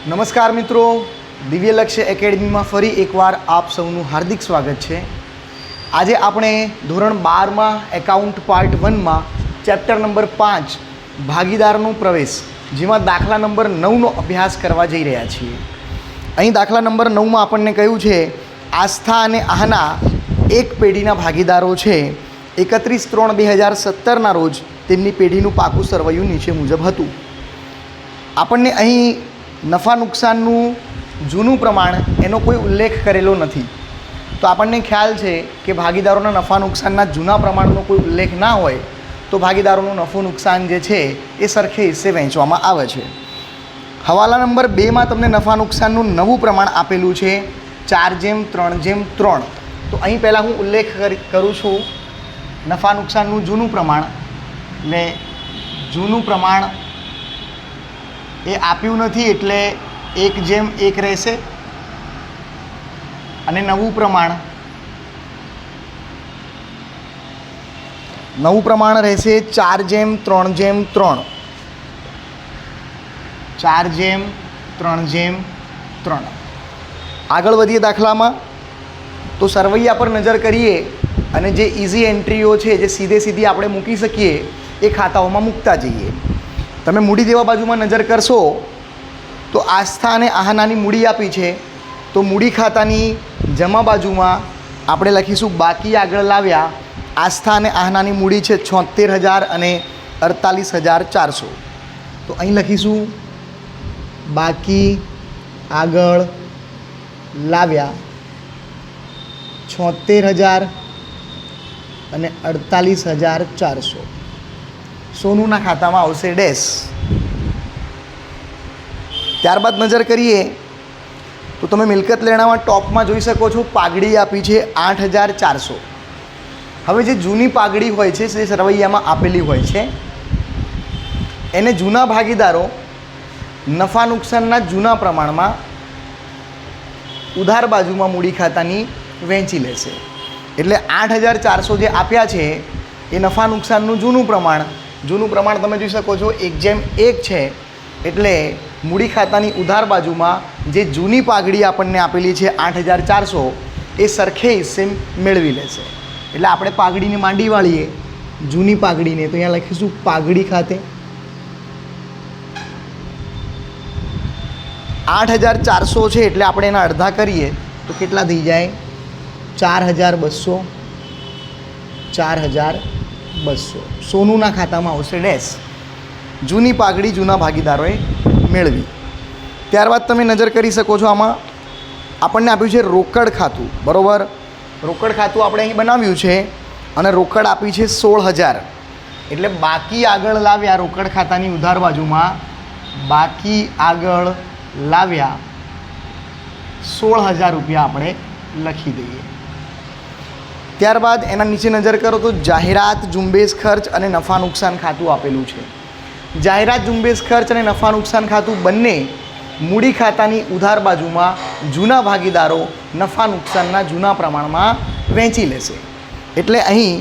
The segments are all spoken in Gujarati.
નમસ્કાર મિત્રો, દિવ્ય લક્ષ્ય એકેડમીમાં ફરી એકવાર આપ સૌનું હાર્દિક સ્વાગત છે। આજે આપણે ધોરણ 12માં એકાઉન્ટ પાર્ટ 1માં ચેપ્ટર નંબર 5 ભાગીદારનો પ્રવેશ જેમાં દાખલા નંબર 9નો અભ્યાસ કરવા જઈ રહ્યા છીએ। અહીં દાખલા નંબર 9માં આપણને કહ્યું છે આસ્થા અને આહના એક પેઢીના ભાગીદારો છે। 31/3/2017ના રોજ તેમની પેઢીનું પાકું સરવૈયું નીચે મુજબ હતું। આપણને અહીં નફા નુકસાનનું જૂનું પ્રમાણ એનો કોઈ ઉલ્લેખ કરેલો નથી, તો આપણને ખ્યાલ છે કે ભાગીદારોના નફા નુકસાનના જૂના પ્રમાણનો કોઈ ઉલ્લેખ ના હોય તો ભાગીદારોનું નફો નુકસાન જે છે એ સરખે હિસ્સે વહેંચવામાં આવે છે। હવાલા નંબર 2માં તમને નફા નુકસાનનું નવું પ્રમાણ આપેલું છે 4:3:3। તો અહીં પહેલાં હું ઉલ્લેખ કરું છું નફા નુકસાનનું જૂનું પ્રમાણ, એટલે જૂનું પ્રમાણ એ આપ્યું નથી એટલે 1:1 રહેશે અને નવું પ્રમાણ રહેશે 4:3:3। 4:3:3। આગળ વધીએ દાખલામાં તો સરવૈયા પર નજર કરીએ અને જે ઇઝી એન્ટ્રીઓ છે જે સીધી આપણે મૂકી શકીએ એ ખાતાઓમાં મૂકતા જઈએ। તમે મૂડી દેવા બાજુમાં નજર કરશો તો આસ્થા અને આહનાની મૂડી આપી છે, તો મૂડી ખાતાની જમા બાજુમાં આપણે લખીશું બાકી આગળ લાવ્યા। આસ્થા અને આહનાની મૂડી છે 76,000 અને 48,400। તો અહીં લખીશું બાકી આગળ લાવ્યા 76,000 અને 48,400। સોનુના ખાતામાં આવશે ડેશ। ત્યારબાદ નજર કરીએ તો તમે મિલકત લેણામાં ટોપમાં જોઈ શકો છો પાઘડી આપી છે 8,400। હવે જે જૂની પાઘડી હોય છે જે સરવૈયામાં આપેલી હોય છે એને જૂના ભાગીદારો નફા નુકસાનના જૂના પ્રમાણમાં ઉધાર બાજુમાં મૂડી ખાતાની વહેંચી લેશે। એટલે 8,400 જે આપ્યા છે એ નફા નુકસાનનું જૂનું પ્રમાણ તમે જોઈ શકો છો 1:1 છે, એટલે મૂડી ખાતાની ઉધાર બાજુમાં જે જૂની પાઘડી આપણને આપેલી છે 8,400 એ સરખે હિસ્સે મેળવી લેશે। એટલે આપણે પાઘડીને માંડી વાળીએ જૂની પાઘડીને, તો અહીંયા લખીશું પાઘડી ખાતે 8,400 છે એટલે આપણે એના અડધા કરીએ તો કેટલા થઈ જાય 4,200। 4,200 સોનુના ખાતામાં આવશે ડેશ। જૂની પાઘડી જૂના ભાગીદારોએ મેળવી। ત્યારબાદ તમે નજર કરી શકો છો આમાં આપણને આપ્યું છે રોકડ ખાતું, બરાબર। રોકડ ખાતું આપણે અહીં બનાવ્યું છે અને રોકડ આપી છે 16,000, એટલે બાકી આગળ લાવ્યા રોકડ ખાતાની ઉધાર બાજુમાં બાકી આગળ લાવ્યા 16,000 રૂપિયા આપણે લખી દઈએ। ત્યારબાદ એના નીચે નજર કરો તો જાહેરાત ઝુંબેશ ખર્ચ અને નફા નુકસાન ખાતું આપેલું છે। જાહેરાત ઝુંબેશ ખર્ચ અને નફા નુકસાન ખાતું બંને મૂડી ખાતાની ઉધાર બાજુમાં જૂના ભાગીદારો નફા નુકસાનના જૂના પ્રમાણમાં વહેંચી લેશે। એટલે અહીં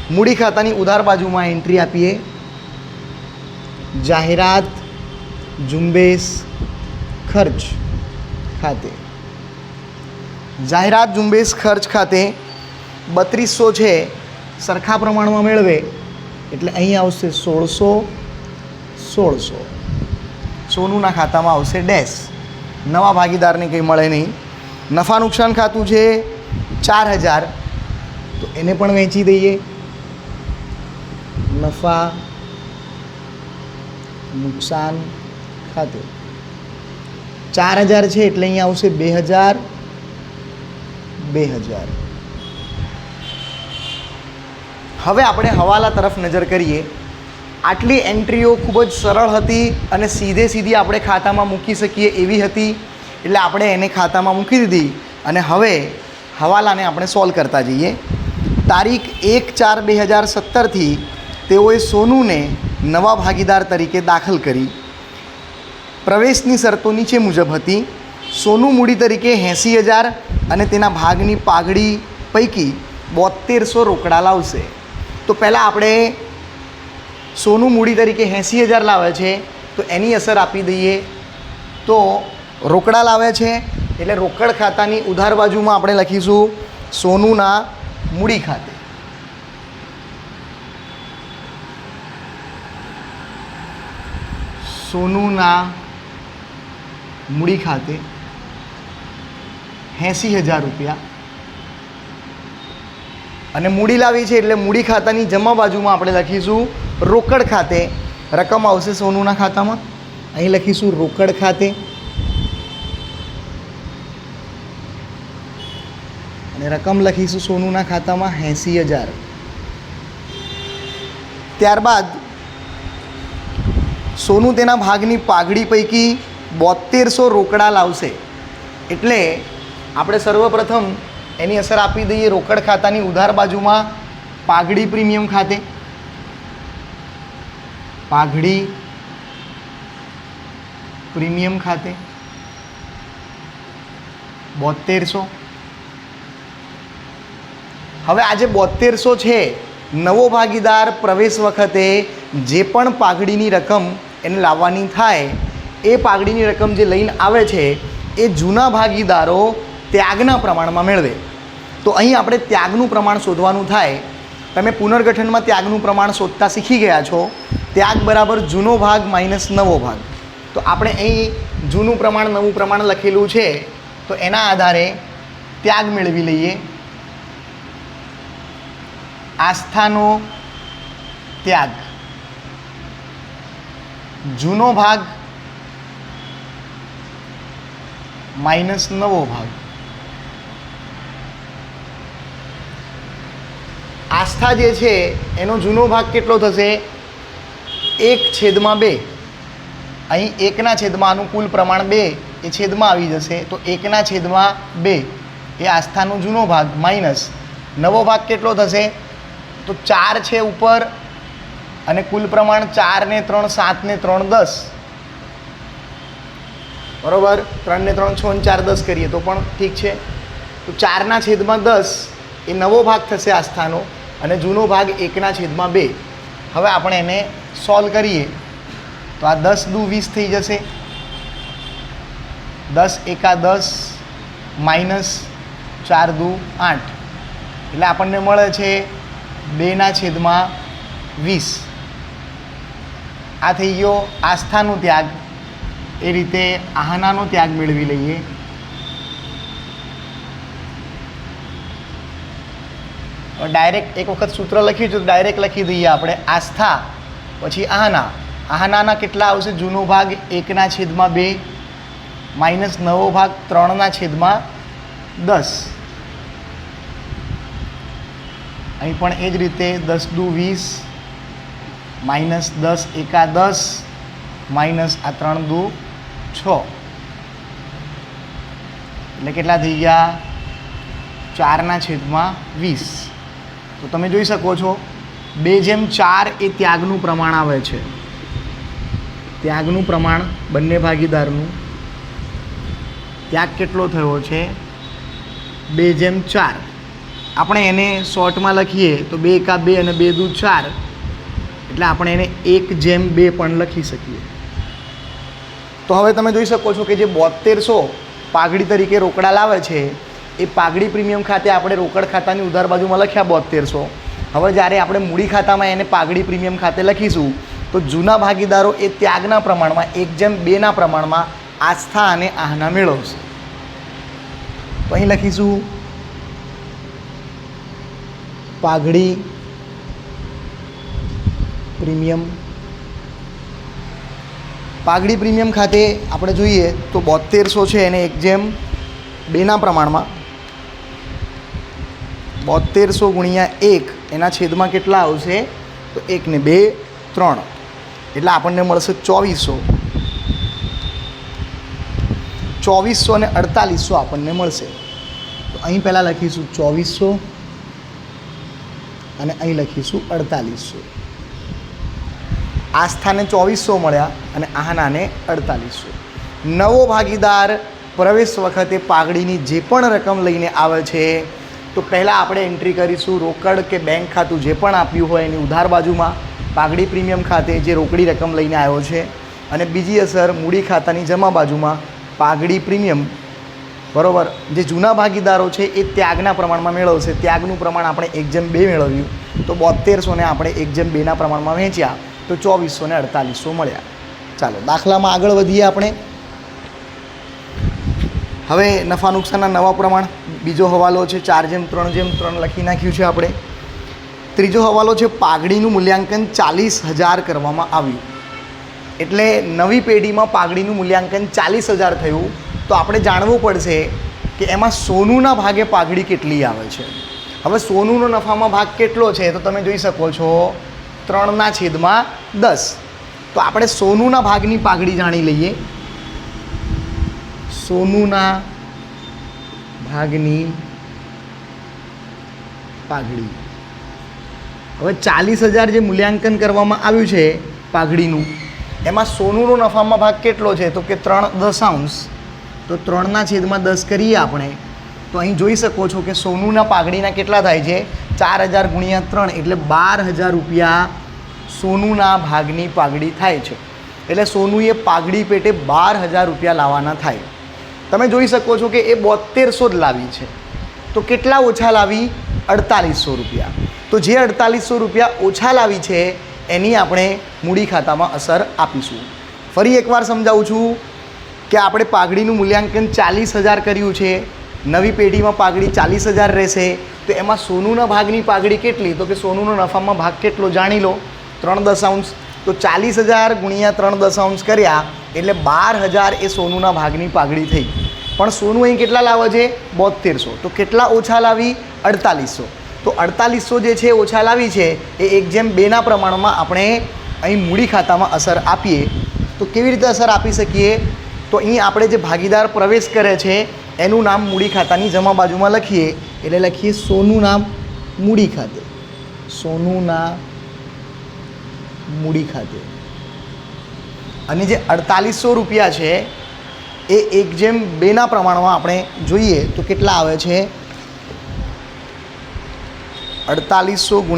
મૂડી ખાતાની ઉધાર બાજુમાં એન્ટ્રી આપીએ જાહેરાત ઝુંબેશ ખર્ચ ખાતે। જાહેરાત ઝુંબેશ ખર્ચ ખાતે 3200 છે સરખા પ્રમાણમાં મેળવે એટલે અહીં આવશે 1600। સોનુના ખાતામાં આવશે ડેશ। નવા ભાગીદારને કંઈ મળે નહીં। નફા નુકસાન ખાતું છે 4,000, તો એને પણ વહેંચી દઈએ નફા નુકસાન ખાતે 4,000 છે એટલે અહીંયા આવશે 2,000। હવે આપણે હવાલા તરફ નજર કરીએ। આટલી એન્ટ્રીઓ ખૂબ જ સરળ હતી અને સીધી આપણે ખાતામાં મૂકી શકીએ એવી હતી, એટલે આપણે એને ખાતામાં મૂકી દીધી અને હવે હવાલાને આપણે સોલ્વ કરતા જઈએ। તારીખ 1/4/2017થી તેઓએ સોનુને નવા ભાગીદાર તરીકે દાખલ કરી। પ્રવેશની શરતો નીચે મુજબ હતી। સોનું મૂડી તરીકે 80,000 અને તેના ભાગની પાઘડી પૈકી 7200 રોકડા લાવશે। તો પહેલાં આપણે સોનું મૂડી તરીકે 80,000 લાવે છે તો એની અસર આપી દઈએ તો રોકડા લાવે છે એટલે રોકડ ખાતાની ઉધાર બાજુમાં આપણે લખીશું સોનુના મૂડી ખાતે. સોનુના મૂડી ખાતે 80,000 રૂપિયા. અને મૂડી લાવી છે એટલે મૂડી ખાતાની જમા બાજુમાં આપણે લખીશું રોકડ ખાતે. રકમ આવશે સોનુના ખાતામાં, અહીં લખીશું રોકડ ખાતે. અને રકમ લખીશું સોનુના ખાતામાં 80,000. ત્યારબાદ સોનું તેના ભાગની પાઘડી પૈકી 7200 રોકડા લાવશે. એટલે આપણે સર્વપ્રથમ એની અસર આપી દઈએ રોકડ ખાતાની ઉધાર બાજુમાં પાઘડી પ્રીમિયમ ખાતે. પાઘડી પ્રીમિયમ ખાતે 7200. હવે આ જે 7200 છે, નવો ભાગીદાર પ્રવેશ વખતે જે પણ પાઘડીની રકમ એને લાવવાની થાય એ પાઘડીની રકમ જે લઈને આવે છે એ જૂના ભાગીદારો ત્યાગના પ્રમાણમાં મેળવે. તો અહીં આપણે ત્યાગનું પ્રમાણ શોધવાનું થાય. તમે પુનર્ગઠનમાં ત્યાગનું પ્રમાણ શોધતા શીખી ગયા છો. ત્યાગ બરાબર જૂનો ભાગ માઇનસ નવો ભાગ. તો આપણે અહીં જૂનું પ્રમાણ નવું પ્રમાણ લખેલું છે, તો એના આધારે ત્યાગ મેળવી લઈએ. આસ્થાનો ત્યાગ જૂનો ભાગ માઇનસ નવો ભાગ. આસ્થા જે છે એનો જૂનો ભાગ કેટલો થશે? 1/2. અહીં 1/2 અનુકૂળ પ્રમાણ 2 એ છેદમાં આવી જશે, તો 1/2 એ આસ્થાનો જૂનો ભાગ માઇનસ નવો ભાગ કેટલો થશે? તો 4 છે ઉપર અને કુલ પ્રમાણ 4 ને 3 7 ને 3 10. બરાબર, 3 ને 3 6 ને 4 10 કરીએ તો પણ ઠીક છે. તો 4/10 એ નવો ભાગ થશે આસ્થાનો અને જૂનો ભાગ 1/2. હવે આપણે એને સોલ્વ કરીએ તો આ 10 દુ 20 થઈ જશે. 10 એકા 10 માઇનસ 4 દુ 8 એટલે આપણને મળે છે 2/20. આ થઈ ગયો આસ્થાનો ત્યાગ. એ રીતે આહનાનો ત્યાગ મેળવી લઈએ. ડાયરેક્ટ એક વખત સૂત્ર લખ્યું છે તો ડાયરેક્ટ લખી દઈએ આપણે. આસ્થા પછી આહના. આહનાના કેટલા આવશે? જૂનો ભાગ 1/2 માઇનસ નવો ભાગ 3/10. અહીં પણ એ જ રીતે 10 દુ 20 માઇનસ 10 એકા 10 માઇનસ આ 3 દુ 6 એટલે કેટલા થઈ ગયા? 4/20. તો તમે જોઈ શકો છો 2/4 એ ત્યાગનું પ્રમાણ આવે છે. ત્યાગનું પ્રમાણ બંને ભાગીદારનું ત્યાગ કેટલો થયો છે? 2/4. આપણે એને શોર્ટમાં લખીએ તો 2 એકા 2 અને 2 દુ 4 એટલે આપણે એને 1/2 પણ લખી શકીએ. તો હવે તમે જોઈ શકો છો કે જે 7200 પાઘડી તરીકે રોકડા લાવે છે એ પાઘડી પ્રીમિયમ ખાતે આપણે રોકડ ખાતાની ઉધાર બાજુમાં લખ્યા 7200. હવે જ્યારે આપણે મૂડી ખાતામાં એને પાઘડી પ્રીમિયમ ખાતે લખીશું તો જૂના ભાગીદારો એ ત્યાગના પ્રમાણમાં 1/2 પ્રમાણમાં આસ્થા અને આહના મેળવશે. તો અહીં લખીશું પાઘડી પ્રીમિયમ. પાઘડી પ્રીમિયમ ખાતે આપણે જોઈએ તો 7200 છે એને 1/2 પ્રમાણમાં 7200 ગુણ્યા 1 એના છેદમાં કેટલા આવશે? તો 1 ને 2 3 એટલે આપણને મળશે 2400. 2400 અને 4800 આપણને મળશે. તો અહીં પહેલાં લખીશું 2400 અને અહીં લખીશું 4800. આસ્થાને 2400 મળ્યા અને આહનાને 4800. નવો ભાગીદાર પ્રવેશ વખતે પાઘડીની જે પણ રકમ લઈને આવે છે તો પહેલાં આપણે એન્ટ્રી કરીશું રોકડ કે બેંક ખાતું જે પણ આપ્યું હોય એની ઉધાર બાજુમાં પાઘડી પ્રીમિયમ ખાતે જે રોકડી રકમ લઈને આવ્યો છે અને બીજી અસર મૂડી ખાતાની જમા બાજુમાં પાઘડી પ્રીમિયમ, બરાબર, જે જૂના ભાગીદારો છે એ ત્યાગના પ્રમાણમાં મેળવશે. ત્યાગનું પ્રમાણ આપણે 1:2 મેળવ્યું, તો 7200ને આપણે 1:2ના પ્રમાણમાં વહેંચ્યા તો 2400 ને 4800 મળ્યા. ચાલો દાખલામાં આગળ વધીએ આપણે. હવે નફા નુકસાનના નવા પ્રમાણ. બીજો હવાલો છે 4:3:3 લખી નાખ્યું છે આપણે. ત્રીજો હવાલો છે પાઘડીનું મૂલ્યાંકન 40,000 કરવામાં આવ્યું. એટલે નવી પેઢીમાં પાઘડીનું મૂલ્યાંકન 40,000 થયું. તો આપણે જાણવું પડશે કે એમાં સોનુના ભાગે પાઘડી કેટલી આવે છે. હવે સોનુનો નફામાં ભાગ કેટલો છે તો તમે જોઈ શકો છો 3/10. તો આપણે સોનુના ભાગની પાઘડી જાણી લઈએ. સોનુના ભાગની પાઘડી. હવે 40,000 જે મૂલ્યાંકન કરવામાં આવ્યું છે પાઘડીનું, એમાં સોનુનો નફામાં ભાગ કેટલો છે તો કે 3/10. તો 3/10 કરીએ આપણે તો અહીં જોઈ શકો છો કે સોનુના પાઘડીના કેટલા થાય છે 4,000 × 3 એટલે 12,000 રૂપિયા સોનુના ભાગની પાઘડી થાય છે. એટલે સોનુએ પાઘડી પેટે 12,000 રૂપિયા લાવવાના થાય. તમે જોઈ શકો છો કે એ 7200 જ લાવી છે. તો કેટલા ઓછા લાવી 4800 રૂપિયા. તો જે 4800 રૂપિયા ઓછા લાવી છે એની આપણે મૂડી ખાતામાં અસર આપીશું. ફરી એકવાર સમજાવું છું કે આપણે પાઘડીનું મૂલ્યાંકન 40,000 કર્યું છે. નવી પેઢીમાં પાઘડી 40,000 રહેશે. તો એમાં સોનુના ભાગની પાઘડી કેટલી તો કે સોનુનો નફામાં ભાગ કેટલો જાણી લો 3/10. તો 40,000 × 3/10 કર્યા એટલે 12,000 એ સોનુના ભાગની પાઘડી થઈ. પણ સોનું અહીં કેટલા લાવે છે 7200. તો કેટલા ઓછા લાવી 4800. તો 4800 જે છે ઓછા લાવી છે એ 1:2ના પ્રમાણમાં આપણે અહીં મૂડી ખાતામાં અસર આપીએ. તો કેવી રીતે અસર આપી શકીએ તો અહીં આપણે જે ભાગીદાર પ્રવેશ કરે છે એનું નામ મૂડી ખાતાની જમા બાજુમાં લખીએ. એટલે લખીએ સોનું નામ મૂડી ખાતે. સોનુના મૂડી ખાતે. અને જે 4800 રૂપિયા છે એ 1:2ના પ્રમાણમાં આપણે જોઈએ તો કેટલા આવે છે 4800 ×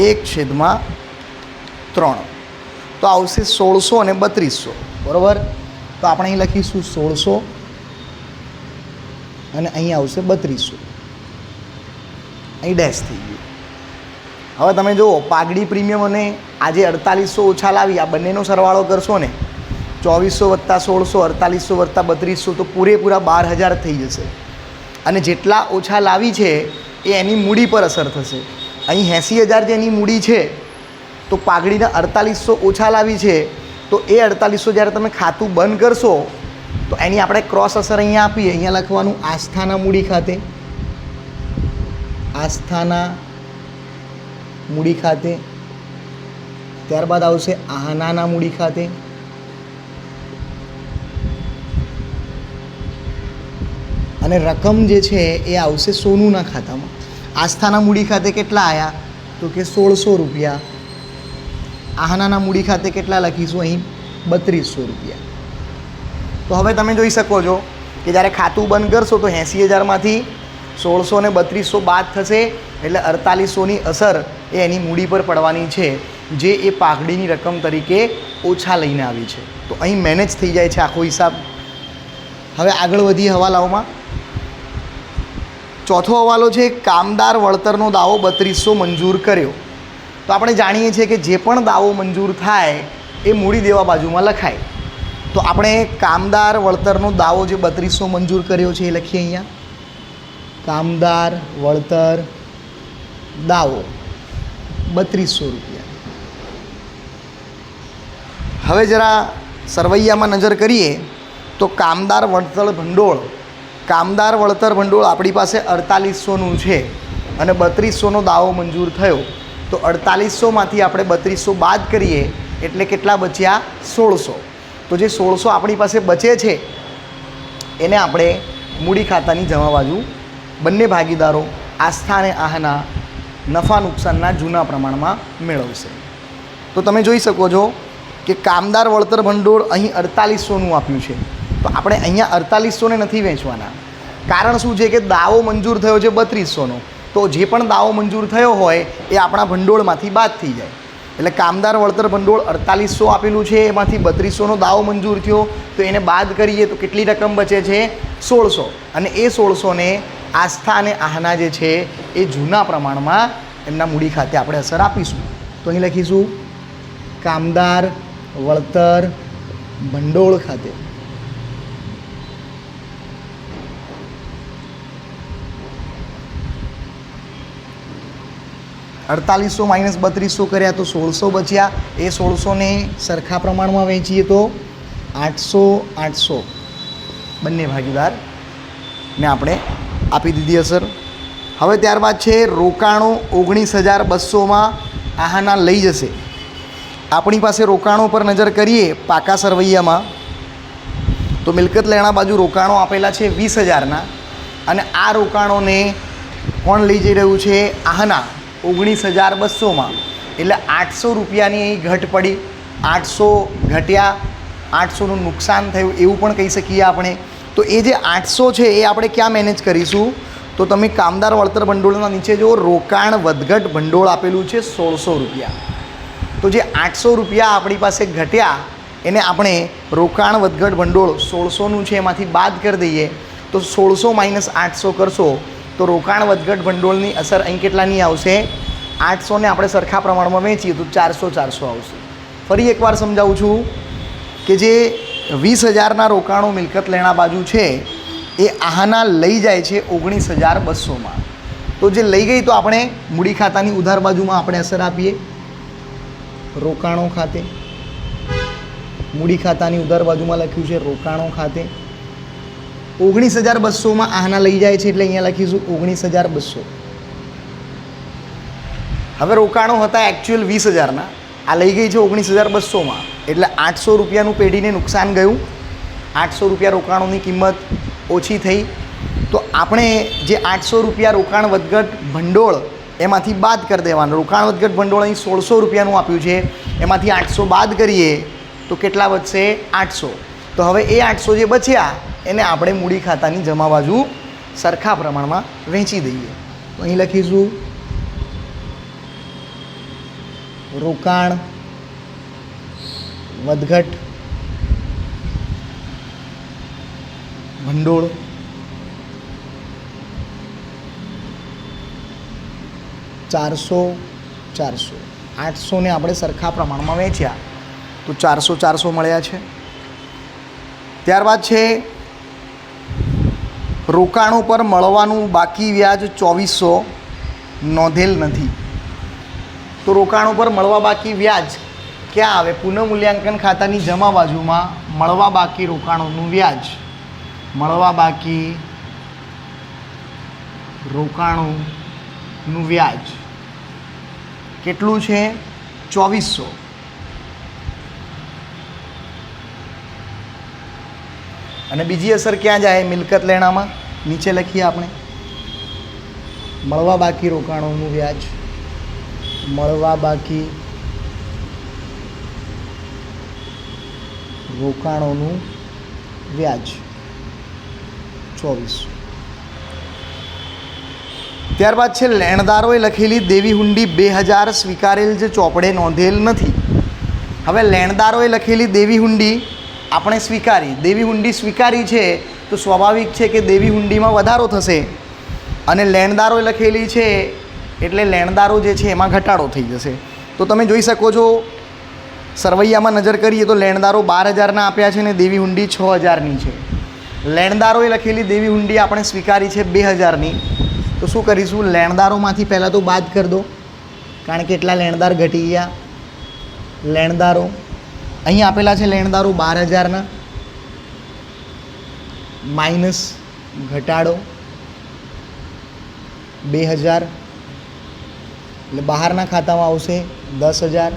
1/3. તો આવશે 1600 અને 3200, બરાબર. તો આપણે અહીં લખીશું 1600 અને અહીં આવશે 3200. અહીં ડેશ થઈ ગયું. હવે તમે જુઓ પાઘડી પ્રીમિયમ અને આજે 4800 ઓછા લાવી આ બંનેનો સરવાળો કરશો ને 2400 + 1600 4800 + 3200 તો પૂરેપૂરા 12,000 થઈ જશે. અને જેટલા ઓછા લાવી છે એ એની મૂડી પર અસર થશે. અહીં 80,000 જે એની મૂડી છે તો પાઘડીના 4800 ઓછા લાવી છે તો એ 4800 જ્યારે તમે ખાતું બંધ કરશો તો એની આપણે ક્રોસ અસર અહીંયા આપીએ. અહીંયા લખવાનું આસ્થાના મૂડી ખાતે. આસ્થાના મૂડી ખાતે. ત્યારબાદ આવશે આહનાના મૂડી ખાતે. અને રકમ જે છે એ આવશે સોનુના ખાતામાં. આસ્થાના મૂડી ખાતે કેટલા આવ્યા તો કે 1600 રૂપિયા. આહનાના મૂડી ખાતે કેટલા લખીશું અહીં 3200 રૂપિયા. તો હવે તમે જોઈ શકો છો કે જ્યારે ખાતું બંધ કરશો તો 80,000માંથી 1600 ને 3200 બાદ થશે એટલે 4800ની અસર એ એની મૂડી પર પડવાની છે જે એ પાઘડીની રકમ તરીકે ઓછા લઈને આવી છે. તો અહીં મેનેજ થઈ જાય છે આખો હિસાબ. હવે આગળ વધીએ હવાલાઓમાં. ચોથો હવાલો છે કામદાર વળતરનો દાવો 3200 મંજૂર કર્યો. તો આપણે જાણીએ છીએ કે જે પણ દાવો મંજૂર થાય એ મૂડી દેવા બાજુમાં લખાય. તો આપણે કામદાર વળતરનો દાવો જે 3200 મંજૂર કર્યો છે એ લખીએ અહીંયા. કામદાર વળતર દાવો 3200 રૂપિયા. હવે જરા સરવૈયામાં નજર કરીએ તો કામદાર વળતર ભંડોળ આપણી પાસે 4800નું છે અને 3200નો દાવો મંજૂર થયો. તો 4800માંથી આપણે 3200 બાદ કરીએ એટલે કેટલા બચ્યા 1600. તો જે 1600 આપણી પાસે બચે છે એને આપણે મૂડી ખાતાની જમા બાજુ બંને ભાગીદારો આસ્થા અને આહના નફા નુકસાનના જૂના પ્રમાણમાં મેળવશે. તો તમે જોઈ શકો છો કે કામદાર વળતર ભંડોળ અહીં 4800નું આપ્યું છે. તો આપણે અહીંયા 4800ને નથી વેચવાના. કારણ શું છે કે દાવો મંજૂર થયો છે 3200નો. તો જે પણ દાવો મંજૂર થયો હોય એ આપણા ભંડોળમાંથી બાદ થઈ જાય. એટલે કામદાર વળતર ભંડોળ 4800 આપેલું છે, એમાંથી 3200નો દાવો મંજૂર થયો, તો એને બાદ કરીએ તો કેટલી રકમ બચે છે? 1600. અને એ 1600ને આસ્થા અને આહના જે છે એ જૂના પ્રમાણમાં એમના મૂડી ખાતે આપણે અસર આપીશું. તો અહીં લખીશું કામદાર વળતર ભંડોળ ખાતે $4800 માઇનસ 3200 કર્યા તો 1600 બચ્યા. એ 1600ને સરખા પ્રમાણમાં વહેંચીએ તો 800 બંને ભાગીદારને આપણે આપી દીધી અસર. હવે ત્યારબાદ છે રોકાણો 19200માં આહાના લઈ જશે. આપણી પાસે રોકાણો પર નજર કરીએ પાકા સરવૈયામાં તો મિલકત લેણા બાજુ રોકાણો આપેલા છે 20000ના, અને આ રોકાણોને કોણ લઈ જઈ રહ્યું છે? આહના 19200માં. એટલે 800 રૂપિયાની અહીં ઘટ પડી, 800 ઘટ્યા, 800નું નુકસાન થયું એવું પણ કહી શકીએ આપણે. તો એ જે 800 છે એ આપણે ક્યાં મેનેજ કરીશું? તો તમે કામદાર વળતર ભંડોળના નીચે જો રોકાણ વધઘટ ભંડોળ આપેલું છે 1600 રૂપિયા. તો જે 800 રૂપિયા આપણી પાસે ઘટ્યા એને આપણે રોકાણ વધઘટ ભંડોળ 1600નું છે એમાંથી બાદ કરી દઈએ. તો 1600 માઇનસ 800 કરશો તો રોકાણ વધઘટ ભંડોળની અસર અહીં કેટલાની આવશે? 800ને આપણે સરખા પ્રમાણમાં વેચીએ તો 400 આવશે. ફરી એકવાર સમજાવું છું કે જે 20000ના રોકાણો મિલકત લેણા બાજુ છે એ આહાના લઈ જાય છે 19200માં. તો જે લઈ ગઈ તો આપણે મૂડી ખાતાની ઉધાર બાજુમાં આપણે અસર આપીએ રોકાણો ખાતે. મૂડી ખાતાની ઉધાર બાજુમાં લખ્યું છે રોકાણો ખાતે. 19200માં આહાના લઈ જાય છે એટલે અહીંયા લખીશું 19200. હવે રોકાણો હતા એકચ્યુઅલ 20000ના, આ લઈ ગઈ છે 19200માં, એટલે 800 રૂપિયાનું પેઢીને નુકસાન ગયું. 800 રૂપિયા રોકાણોની કિંમત ઓછી થઈ. તો આપણે જે 800 રૂપિયા રોકાણ વધઘટ ભંડોળ એમાંથી બાદ કરી દેવાનું. રોકાણ વધઘટ ભંડોળ અહીં 1600 રૂપિયાનું આપ્યું છે, એમાંથી 800 બાદ કરીએ તો કેટલા બચશે? 800. તો હવે એ 800 જે બચ્યા એને આપણે મૂડી ખાતાની જમા બાજુ સરખા પ્રમાણમાં વહેંચી દઈએ. તો અહીં લખીશું રોકાણ વધઘટ ભંડોળ ચારસો 800ને આપણે સરખા પ્રમાણમાં વેચ્યા તો 400 મળ્યા છે. ત્યારબાદ છે રોકાણો પર મળવાનું બાકી વ્યાજ 2400 નોંધેલ નથી. તો રોકાણો પર મળવા બાકી વ્યાજ ક્યાં આવે? પુનઃમૂલ્યાંકન ખાતાની જમા બાજુમાં મળવા બાકી રોકાણોનું વ્યાજ. મળવા બાકી રોકાણોનું વ્યાજ કેટલું છે? 2400. અને બીજી અસર ક્યાં જાય? મિલકત લેણામાં. નીચે લખીએ આપણે મળવા બાકી રોકાણોનું વ્યાજ. મળવા બાકી રોકાણોનું વ્યાજ 2400. ત્યારબાદ છે લેણદારોએ લખેલી દેવી હુંડી 2000 સ્વીકારેલ જે ચોપડે નોંધેલ નથી. હવે લેણદારોએ લખેલી દેવી હુંડી આપણે સ્વીકારી, દેવી હુંડી સ્વીકારી છે તો સ્વાભાવિક છે કે દેવી હુંડીમાં વધારો થશે, અને લેણદારોએ લખેલી છે એટલે લેણદારો જે છે એમાં ઘટાડો થઈ જશે. તો તમે જોઈ શકો છો સરવૈયામાં નજર કરીએ તો લેણદારો 12000ના આપ્યા છે અને દેવી હુંડી 6000ની છે. લેણદારોએ લખેલી દેવી હુંડી આપણે સ્વીકારી છે 2000ની. તો શું કરીશું? લેણદારોમાંથી પહેલાં તો બાદ કરી દો, કારણ કે એટલા લેણદાર ઘટી ગયા. લેણદારો અહીં આપેલા છે લેણદારો 12000ના, માઇનસ ઘટાડો 2000 એટલે બહારના ખાતામાં આવશે 10000.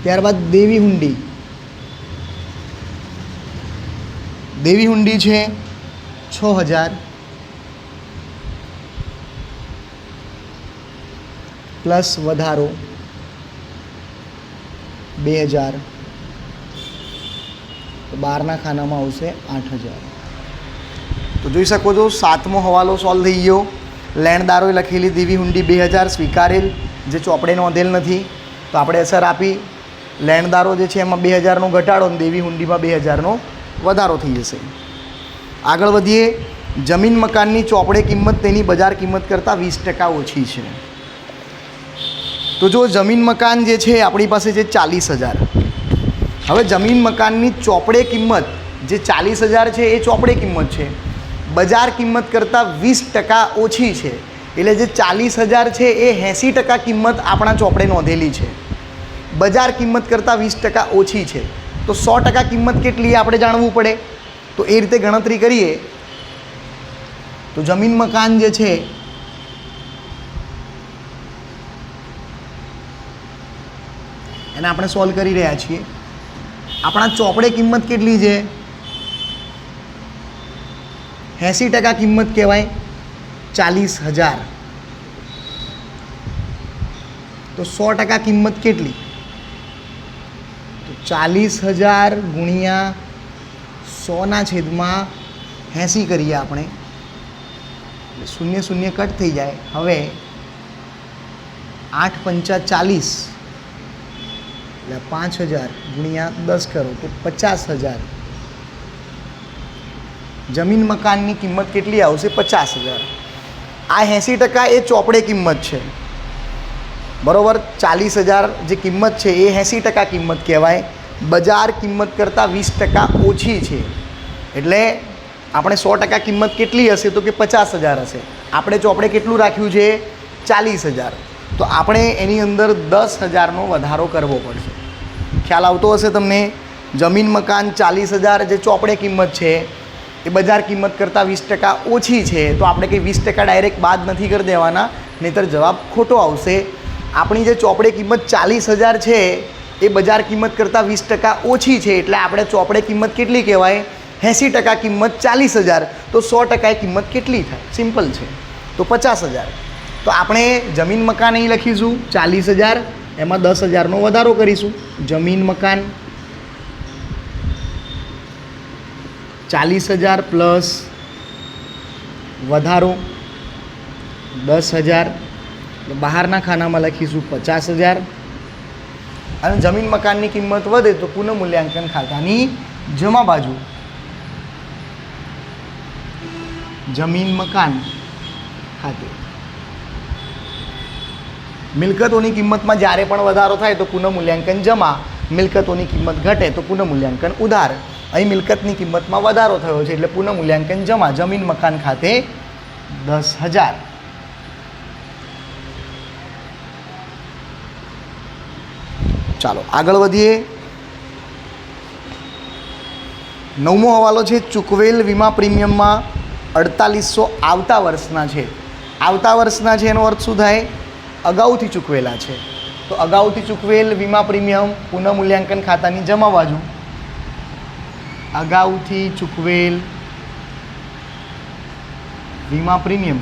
ત્યારબાદ દેવી હુંડી. દેવી હુંડી છે 6000 પ્લસ વધારો 2000, તો બહારના ખાનામાં આવશે 8000. તો જોઈ શકો છો 7મો હવાલો સોલ્વ થઈ ગયો. લેણદારોએ લખેલી દેવી હુંડી 2000 સ્વીકારેલ, જે ચોપડે નોંધેલ નથી, તો આપણે અસર આપી. લેણદારો જે છે એમાં 2000નો ઘટાડો અને દેવી હુંડીમાં 2000નો વધારો થઈ જશે. આગળ વધીએ. જમીન મકાનની ચોપડે કિંમત તેની બજાર કિંમત કરતાં 20% ઓછી છે. તો જો જમીન મકાન જે છે આપણી પાસે છે 40,000. હવે જમીન મકાનની ચોપડે કિંમત જે 40,000 છે એ ચોપડે કિંમત છે, બજાર કિંમત કરતાં 20% ઓછી છે. એટલે જે 40,000 છે એ 80% કિંમત આપણા ચોપડે નોંધેલી છે, બજાર કિંમત કરતાં 20% ઓછી છે. તો 100% કિંમત કેટલી આપણે જાણવું પડે. તો એ રીતે ગણતરી કરીએ તો જમીન મકાન જે છે એને આપણે સોલ્વ કરી રહ્યા છીએ. આપણા ચોપડે કિંમત કેટલી છે? 80% કિંમત કહેવાય 40,000. તો 100% કિંમત કેટલી? તો 40,000 ગુણ્યા 100/80 કરીએ આપણે, શૂન્ય શૂન્ય કટ થઈ જાય. હવે 8 પંચા 40, એટલે 5,000 ગુણ્યા 10 કરો તો 50,000. જમીન મકાનની કિંમત કેટલી આવશે? 50,000. આ 80% એ ચોપડે કિંમત છે, બરાબર. 40,000 જે કિંમત છે એ 80% કિંમત કહેવાય, બજાર કિંમત કરતાં 20% ઓછી છે. એટલે આપણે 100% કિંમત કેટલી હશે? તો કે 50,000 હશે. આપણે ચોપડે કેટલું રાખ્યું છે? 40,000. તો આપણે એની અંદર 10,000નો વધારો કરવો પડશે. ખ્યાલ આવતો હશે તમને? જમીન મકાન 40,000 જે ચોપડે કિંમત છે એ બજાર કિંમત કરતાં 20% ઓછી છે. તો આપણે કંઈ 20% ડાયરેક્ટ બાદ નથી કરી દેવાના, નહીંતર જવાબ ખોટો આવશે. આપણી જે ચોપડે કિંમત 40,000 છે એ બજાર કિંમત કરતાં 20% ઓછી છે. એટલે આપણે ચોપડે કિંમત કેટલી કહેવાય? 80% કિંમત 40,000. તો 100% કિંમત કેટલી થાય? સિમ્પલ છે, તો 50,000. તો આપણે જમીન મકાન અહીં લખીશું 40,000, એમાં 10,000નો વધારો કરીશું. જમીન મકાન 40,000 પ્લસ વધારો 10,000, બહારના ખાનામાં લખીશું 50,000. અને જમીન મકાનની કિંમત વધે તો પુનઃ મૂલ્યાંકન ખાતાની જમા બાજુ જમીન મકાન ખાતે મિલકતોની કિંમતમાં જ્યારે પણ વધારો થાય તો પુનઃ મૂલ્યાંકન જમા, મિલકતોની કિંમત ઘટે તો પુનઃ મૂલ્યાંકન ઉધાર. અહીં મિલકતની કિંમતમાં વધારો થયો છે એટલે પુનઃ મૂલ્યાંકન જમા. જમીન મકાન ખાતે 10,000. ચાલો આગળ વધીએ. 9મો હવાલો છે ચૂકવેલ વીમા પ્રીમિયમમાં 4800 આવતા વર્ષના છે. આવતા વર્ષના છે એનો અર્થ શું થાય? અગાઉથી ચૂકવેલા છે. તો અગાઉથી ચૂકવેલ વીમા પ્રીમિયમ પુનઃ મૂલ્યાંકન ખાતાની જમા બાજુ. અગાઉથી ચૂકવેલ વીમા પ્રીમિયમ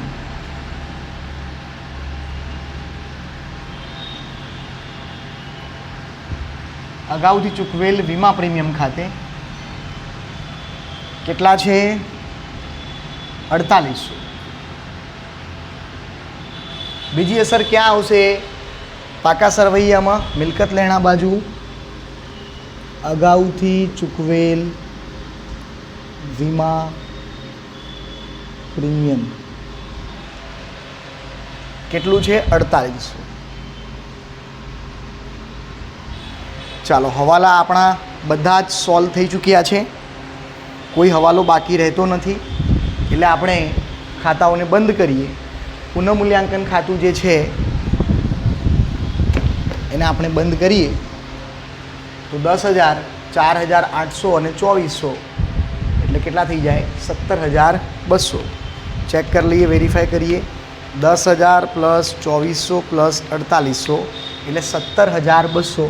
અગાઉથી ચૂકવેલ વીમા પ્રીમિયમ ખાતે કેટલા છે? 4800. બીજી અસર ક્યાં આવશે? પાકા સરવૈયામાં મિલકત લેણા બાજુ અગાઉથી ચૂકવેલ વીમા પ્રીમિયમ કેટલું છે? 4800. ચાલો હવાલા આપણા બધા જ સોલ્વ થઈ ચૂક્યા છે, કોઈ હવાલો બાકી રહેતો નથી. એટલે આપણે ખાતાઓને બંધ કરીએ. પુનઃ મૂલ્યાંકન ખાતું જે છે એને આપણે બંધ કરીએ તો 10,000, 4,800 અને 2400 એટલે કેટલા થઈ જાય? 17,200. ચેક કરી લઈએ, વેરીફાઈ કરીએ. 10,000 પ્લસ 2400 પ્લસ 4800 એટલે 17,200.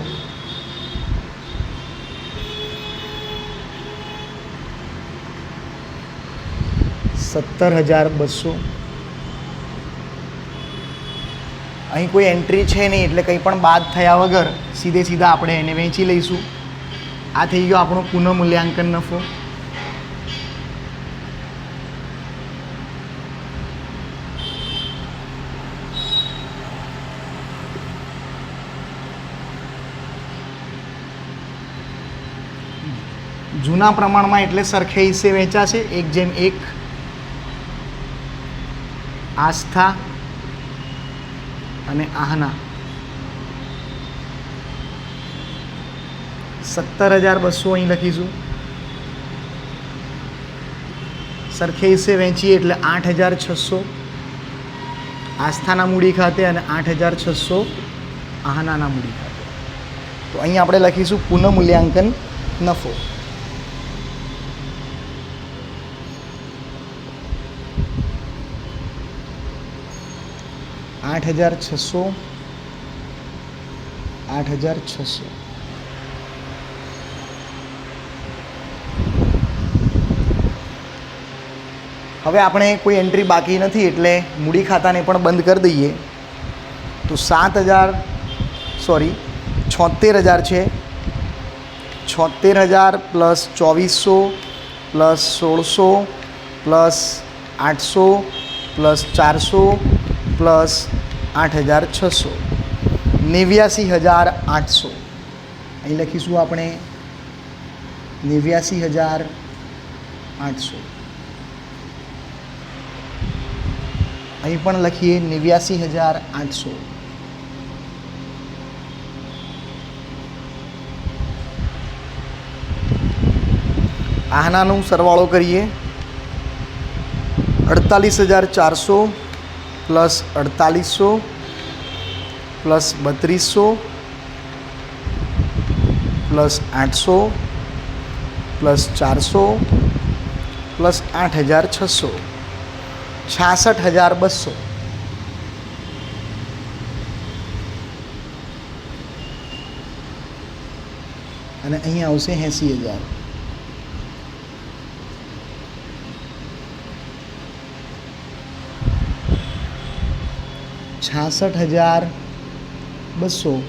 17,200. અહીં કોઈ એન્ટ્રી છે નહીં એટલે કંઈ પણ બાદ થયા વગર સીધા આપણે એને વેચી લઈશું. આ થઈ ગયો આપણો પુનઃ મૂલ્યાંકન નફો. જૂના પ્રમાણમાં એટલે સરખે હિસ્સે વહેંચાશે 1:1. આસ્થા અને આહના 17,200 અહીં લખીશું. સરખે હિસ્સે વહેંચીએ એટલે 8,600 આસ્થાના મૂડી ખાતે અને 8,600 આહનાના મૂડી ખાતે. તો અહીં આપણે લખીશું પુનઃમૂલ્યાંકન નફો. $8,600 $8,600. હવે આપણે કોઈ એન્ટ્રી બાકી નથી એટલે મૂડી ખાતાને પણ બંધ કરી દઈએ. તો 76,000 છે. 76,000 plus 2,400 plus 1,600 plus 800 plus 400 plus 8,600 89,800. અહીં લખીશું આપણે 89,800. અહીં પણ લખીએ 89,800. આહનાનો સરવાળો કરીએ. 48,400 plus 4,800 plus 3,200 plus 800 plus 400 plus 8,600 66,200. અને અહીં આવશે 80,000. $66,200.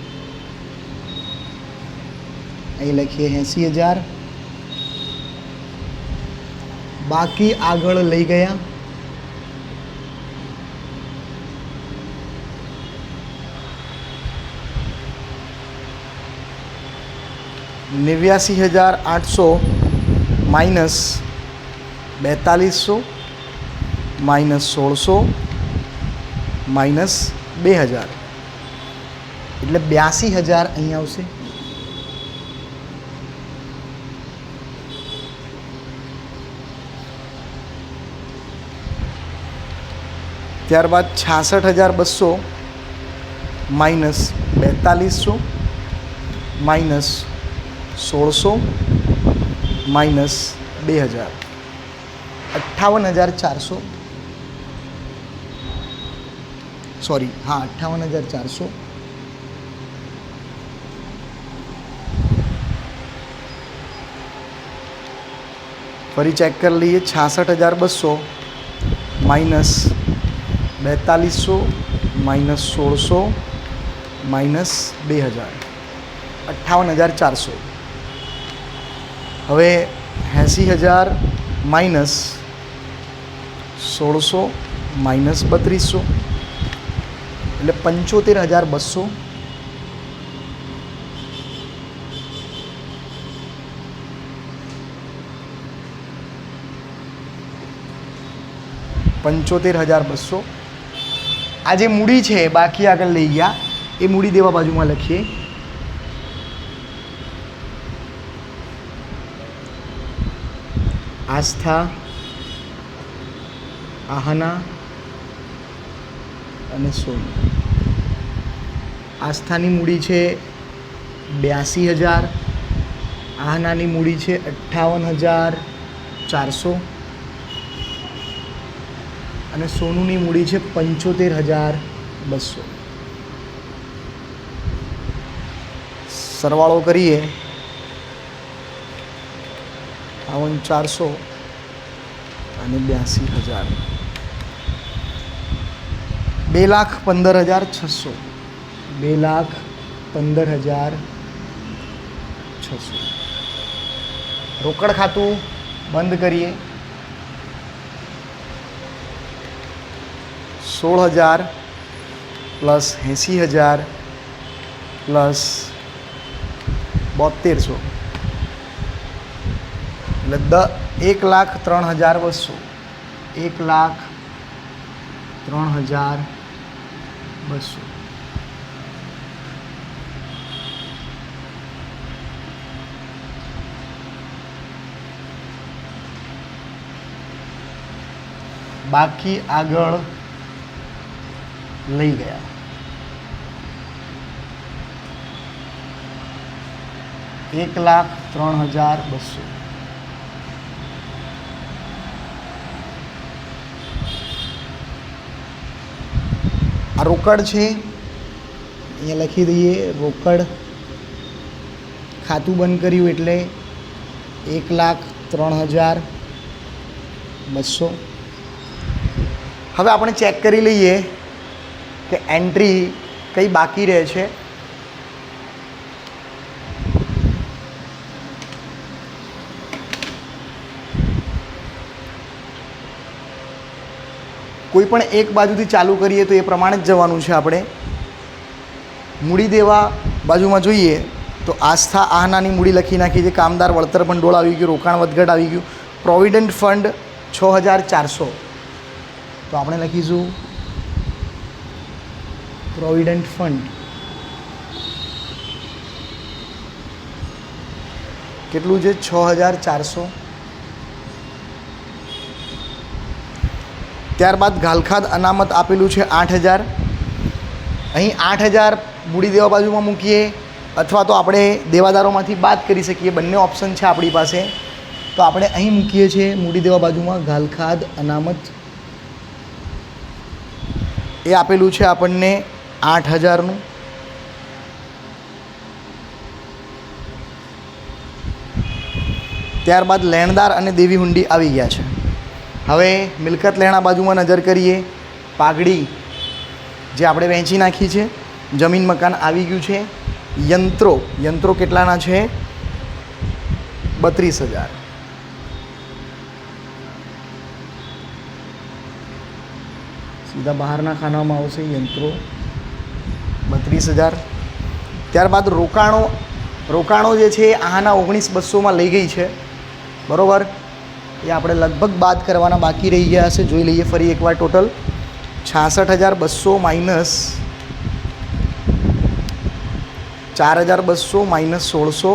અહીં લખીએ 80,000. બાકી આગળ લઈ ગયા. $89,800 માઇનસ 4,200 માઇનસ 1,600 માઇનસ 2,000 એટલે 82,000 અહીં આવશે. ત્યારબાદ 66,200 માઇનસ 4,200 માઇનસ 1,600 માઇનસ 2,000 58,400. સોરી, હા, 58,400. ફરી ચેક કરી લઈએ. 66,200 માઇનસ 4,200 માઇનસ 1,600 માઇનસ 2,000 58,400. હવે 80,000 માઇનસ 1,600 માઇનસ 3,200 એટલે 75,200. $75,200. આ જે મૂડી છે બાકી આગળ લઈ ગયા એ મૂડી દેવા બાજુમાં લખીએ. આસ્થા, આહના અને સોનું. આસ્થાની મૂડી છે 82,000. આહનાની મૂડી છે 58,400 અને સોનુની મૂડી છે 75,200. સરવાળો કરીએ. 58,400 અને 82,000 2,15,600 2,15,600. રોકડ ખાતું બંધ કરીએ. 16,000 પ્લસ 80,000 પ્લસ 72,000 એટલે 1,03,200 1,03,200 બાકી આગળ લઈ ગયા. $1,03,200. આ રોકડ છે, અહીંયા લખી દઈએ રોકડ. ખાતું બંધ કર્યું એટલે 1,03,200. હવે આપણે ચેક કરી લઈએ કે એન્ટ્રી કઈ બાકી રહે છે. કોઈ પણ એક બાજુથી ચાલુ કરીએ તો એ પ્રમાણે જ જવાનું છે. આપણે મૂડી દેવા બાજુમાં જોઈએ તો આસ્થા આહનાની મૂડી લખી નાખી છે. કામદાર વળતર ભંડોળ આવી ગયું, રોકાણ વધઘટ આવી ગયું, પ્રોવિડન્ટ ફંડ 6,400. તો આપણે લખીશું પ્રોવિડન્ટ ફંડ કેટલું છે 6,400. ત્યારબાદ ઘાલખાદ અનામત આપેલું છે 8,000. અહીં 8,000 મૂડી દેવા બાજુમાં મૂકીએ અથવા તો આપણે દેવાદારોમાંથી બાદ કરી શકીએ. બંને ઓપ્શન છે આપણી પાસે. તો આપણે અહીં મૂકીએ છીએ મૂડી દેવા બાજુમાં ઘાલખાદ અનામત. એ આપેલું છે આપણને 8,000નું. ત્યારબાદ લેણદાર અને દેવી હુંડી આવી ગયા છે. હવે મિલકત લેણા બાજુમાં નજર કરીએ. પાઘડી જે આપણે વહેંચી નાખી છે. જમીન મકાન આવી ગયું છે. યંત્રો કેટલાના છે 32,000. સીધા બહારના ખાનામાં આવશે યંત્રો 32,000. ત્યારબાદ રોકાણો જે છે આના 19,200માં લઈ ગઈ છે. બરાબર, એ આપણે લગભગ બાદ કરવાના બાકી રહી ગયા હશે. જોઈ લઈએ ફરી એકવાર. Total 66,200 minus 4,200 minus 1,600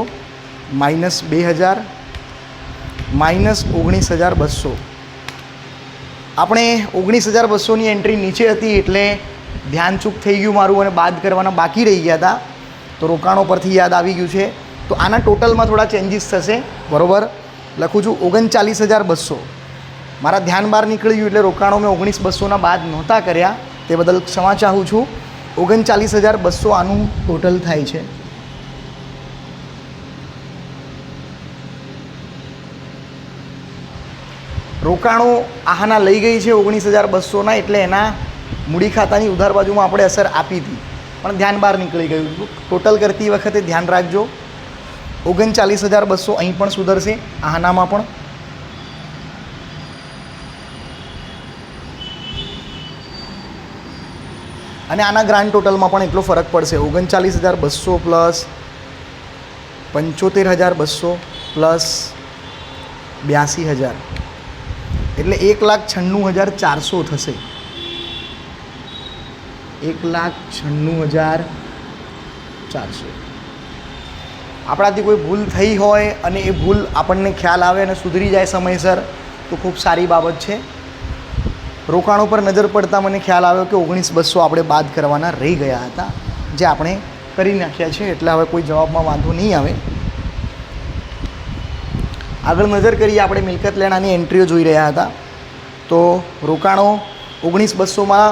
minus 2,000 minus 19,200. આપણે 19,200ની એન્ટ્રી નીચે હતી એટલે ધ્યાન ચૂક થઈ ગયું મારું અને બાદ કરવાના બાકી રહી ગયા હતા. તો રોકાણો પરથી યાદ આવી ગયું છે. તો આના ટોટલમાં થોડા ચેન્જીસ થશે. બરાબર, લખું છું 39,200. મારા ધ્યાન બહાર નીકળી ગયું એટલે રોકાણો મેં 19,200ના બાદ નહોતા કર્યા. તે બદલ ક્ષમા ચાહું છું. 39,200 આનું ટોટલ થાય છે. રોકાણો આના લઈ ગઈ છે 19,200ના, એટલે એના મૂડી ખાતાની ઉધાર બાજુમાં આપણે અસર આપી હતી પણ ધ્યાન બહાર નીકળી ગયું. ટોટલ કરતી વખતે ધ્યાન રાખજો. 39,200 અહીં પણ સુધરશે, આનામાં પણ. અને આના ગ્રાન્ડ ટોટલમાં પણ એટલો ફરક પડશે. 39,200 પ્લસ 75,200 પ્લસ 82,000 એટલે 1,96,400 થશે. 1,96,400. આપણાથી કોઈ ભૂલ થઈ હોય અને એ ભૂલ આપણને ખ્યાલ આવે અને સુધરી જાય સમયસર તો ખૂબ સારી બાબત છે. રોકાણો પર નજર પડતા મને ખ્યાલ આવ્યો કે 19,200 આપણે બાદ કરવાના રહી ગયા હતા, જે આપણે કરી નાખ્યા છે. એટલે હવે કોઈ જવાબમાં વાંધો નહીં આવે. આગળ નજર કરીએ. આપણે મિલકત લેણાની એન્ટ્રીઓ જોઈ રહ્યા હતા. તો રોકાણો 19,200માં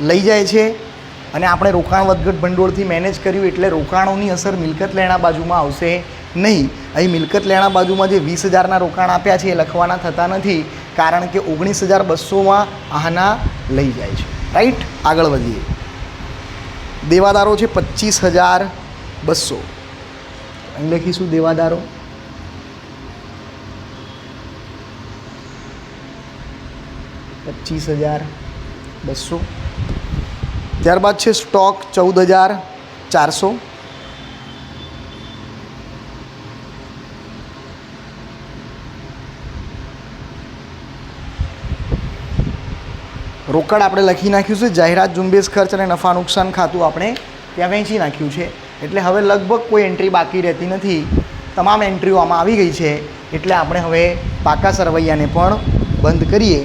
લઈ જાય છે અને આપણે રોકાણ વધઘટ ભંડોળથી મેનેજ કર્યું એટલે રોકાણોની અસર મિલકત લેણા બાજુમાં આવશે નહીં. અહીં મિલકત લેણા બાજુમાં જે 20,000ના રોકાણ આપ્યા છે એ લખવાના થતા નથી, કારણ કે 19,200માં આના લઈ જાય છે. રાઈટ, આગળ વધીએ. દેવાદારો છે 25,200. અહીં લખીશું દેવાદારો. $25,200. ત્યારબાદ છે સ્ટોક 14,400. રોકડ આપણે લખી નાખ્યું છે, જાહેરાત ઝુંબેશ ખર્ચ અને નફા નુકસાન ખાતું આપણે ત્યાં વહેંચી નાખ્યું છે. એટલે હવે લગભગ કોઈ એન્ટ્રી બાકી રહેતી નથી, તમામ એન્ટ્રીઓ આમાં આવી ગઈ છે. એટલે આપણે હવે પાકા સરવૈયાને પણ બંધ કરીએ.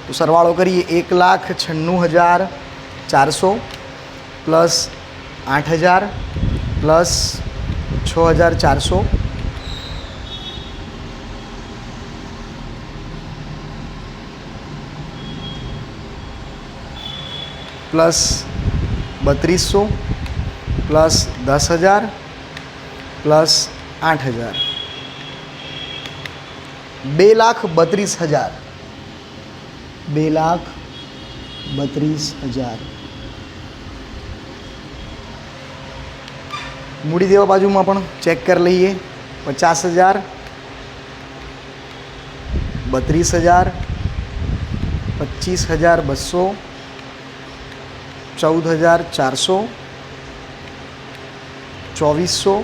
તો સરવાળો કરીએ 1,96,400 plus 8,000 plus 6,400 plus 3,200 plus 10,000 plus 8,000 2,32,000 2,32,000. મૂડી દેવા બાજુમાં પણ ચેક કરી લઈએ. 50,000 32,000 25,200 14,400 2400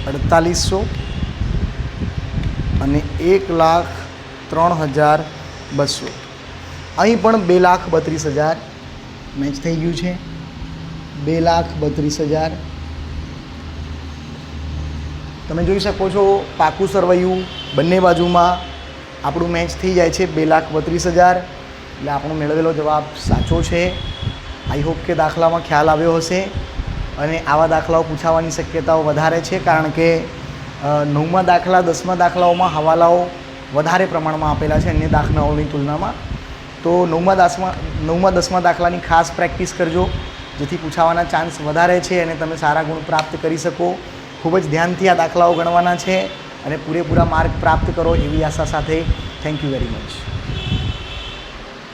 4800 અને 1,03,200. અહીં પણ 2,32,000 મેચ થઈ ગયું છે. 2,32,000 તમે જોઈ શકો છો. પાકું સરવૈયું બંને બાજુમાં આપણું મેચ થઈ જાય છે. 2,32,000 એટલે આપણો મેળવેલો જવાબ સાચો છે. આઈ હોપ કે દાખલામાં ખ્યાલ આવ્યો હશે અને આવા દાખલાઓ પૂછાવાની શક્યતાઓ વધારે છે, કારણ કે 9મા દાખલા 10મા દાખલાઓમાં હવાલાઓ વધારે પ્રમાણમાં આપેલા છે અન્ય દાખલાઓની તુલનામાં. તો 9મા 10મા દાખલાની ખાસ પ્રેક્ટિસ કરજો, જેથી પૂછાવાના ચાન્સ વધારે છે અને તમે સારા ગુણ પ્રાપ્ત કરી શકો. ખૂબ જ ધ્યાનથી આ દાખલાઓ ગણવાના છે અને પૂરેપૂરા માર્ક પ્રાપ્ત કરો એવી આશા સાથે થેન્ક યુ વેરી મચ.